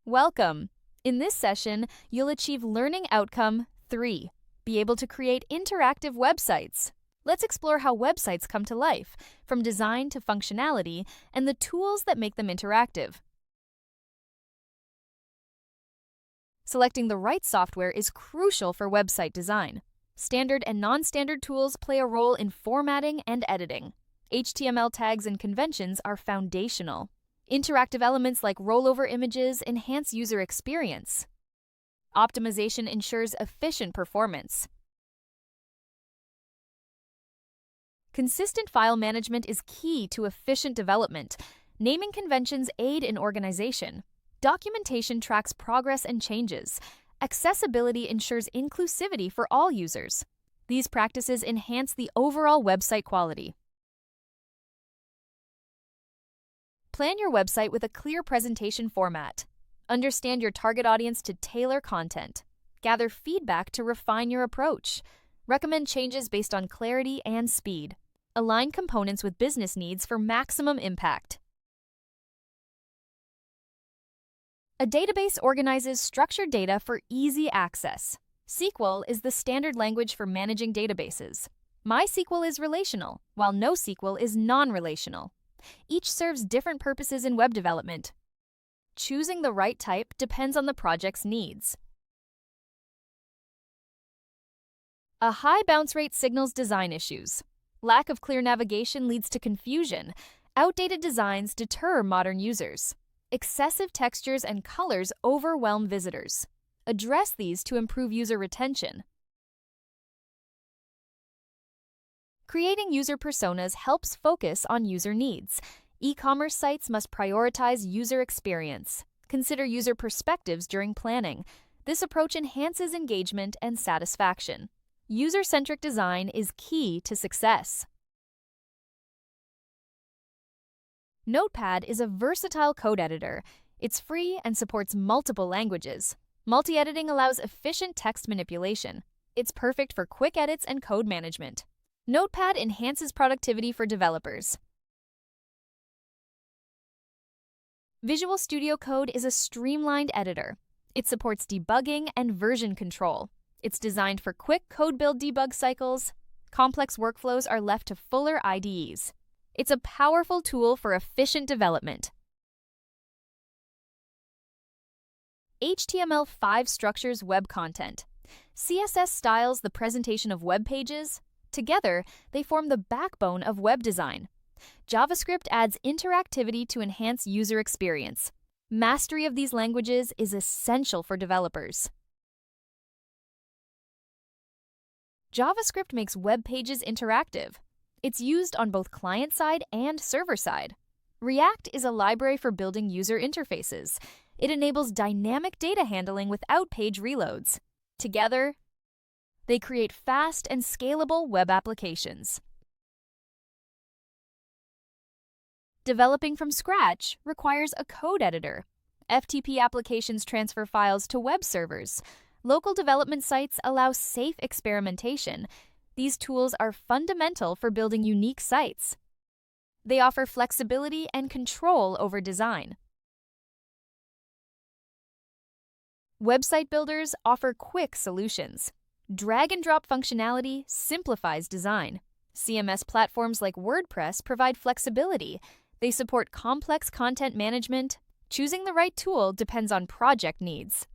Welcome! In this session, you'll achieve Learning Outcome 3, be able to create interactive websites. Let's explore how websites come to life, from design to functionality, and the tools that make them interactive. Selecting the right software is crucial for website design. Standard and non-standard tools play a role in formatting and editing. HTML tags and conventions are foundational. Interactive elements like rollover images enhance user experience. Optimization ensures efficient performance. Consistent file management is key to efficient development. Naming conventions aid in organization. Documentation tracks progress and changes. Accessibility ensures inclusivity for all users. These practices enhance the overall website quality. Plan your website with a clear presentation format. Understand your target audience to tailor content. Gather feedback to refine your approach. Recommend changes based on clarity and speed. Align components with business needs for maximum impact. A database organizes structured data for easy access. SQL is the standard language for managing databases. MySQL is relational, while NoSQL is non-relational. Each serves different purposes in web development. Choosing the right type depends on the project's needs. A high bounce rate signals design issues. Lack of clear navigation leads to confusion. Outdated designs deter modern users. Excessive textures and colors overwhelm visitors. Address these to improve user retention. Creating user personas helps focus on user needs. E-commerce sites must prioritize user experience. Consider user perspectives during planning. This approach enhances engagement and satisfaction. User-centric design is key to success. Notepad is a versatile code editor. It's free and supports multiple languages. Multi-editing allows efficient text manipulation. It's perfect for quick edits and code management. Notepad enhances productivity for developers. Visual Studio Code is a streamlined editor. It supports debugging and version control. It's designed for quick code build debug cycles. Complex workflows are left to fuller IDEs. It's a powerful tool for efficient development. HTML5 structures web content. CSS styles the presentation of web pages. Together, they form the backbone of web design. JavaScript adds interactivity to enhance user experience. Mastery of these languages is essential for developers. JavaScript makes web pages interactive. It's used on both client-side and server-side. React is a library for building user interfaces. It enables dynamic data handling without page reloads. Together, they create fast and scalable web applications. Developing from scratch requires a code editor. FTP applications transfer files to web servers. Local development sites allow safe experimentation. These tools are fundamental for building unique sites. They offer flexibility and control over design. Website builders offer quick solutions. Drag-and-drop functionality simplifies design. CMS platforms like WordPress provide flexibility. They support complex content management. Choosing the right tool depends on project needs.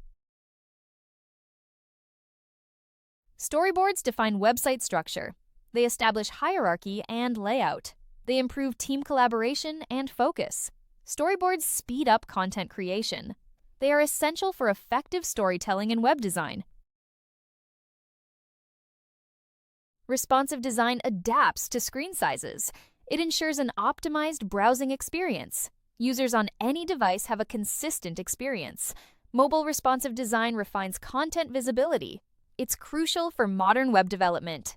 Storyboards define website structure. They establish hierarchy and layout. They improve team collaboration and focus. Storyboards speed up content creation. They are essential for effective storytelling in web design. Responsive design adapts to screen sizes. It ensures an optimized browsing experience. Users on any device have a consistent experience. Mobile responsive design refines content visibility. It's crucial for modern web development.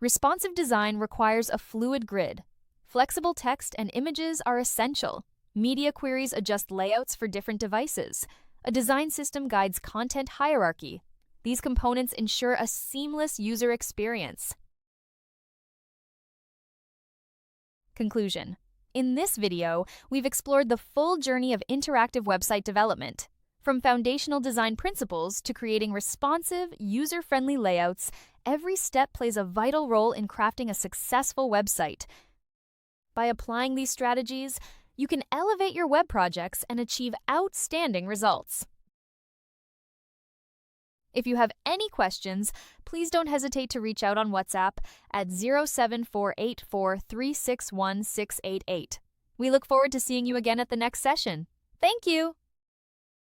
Responsive design requires a fluid grid. Flexible text and images are essential. Media queries adjust layouts for different devices. A design system guides content hierarchy. These components ensure a seamless user experience. Conclusion: In this video, we've explored the full journey of interactive website development. From foundational design principles to creating responsive, user-friendly layouts, every step plays a vital role in crafting a successful website. By applying these strategies, you can elevate your web projects and achieve outstanding results. If you have any questions, please don't hesitate to reach out on WhatsApp at 07484361688. We look forward to seeing you again at the next session. Thank you!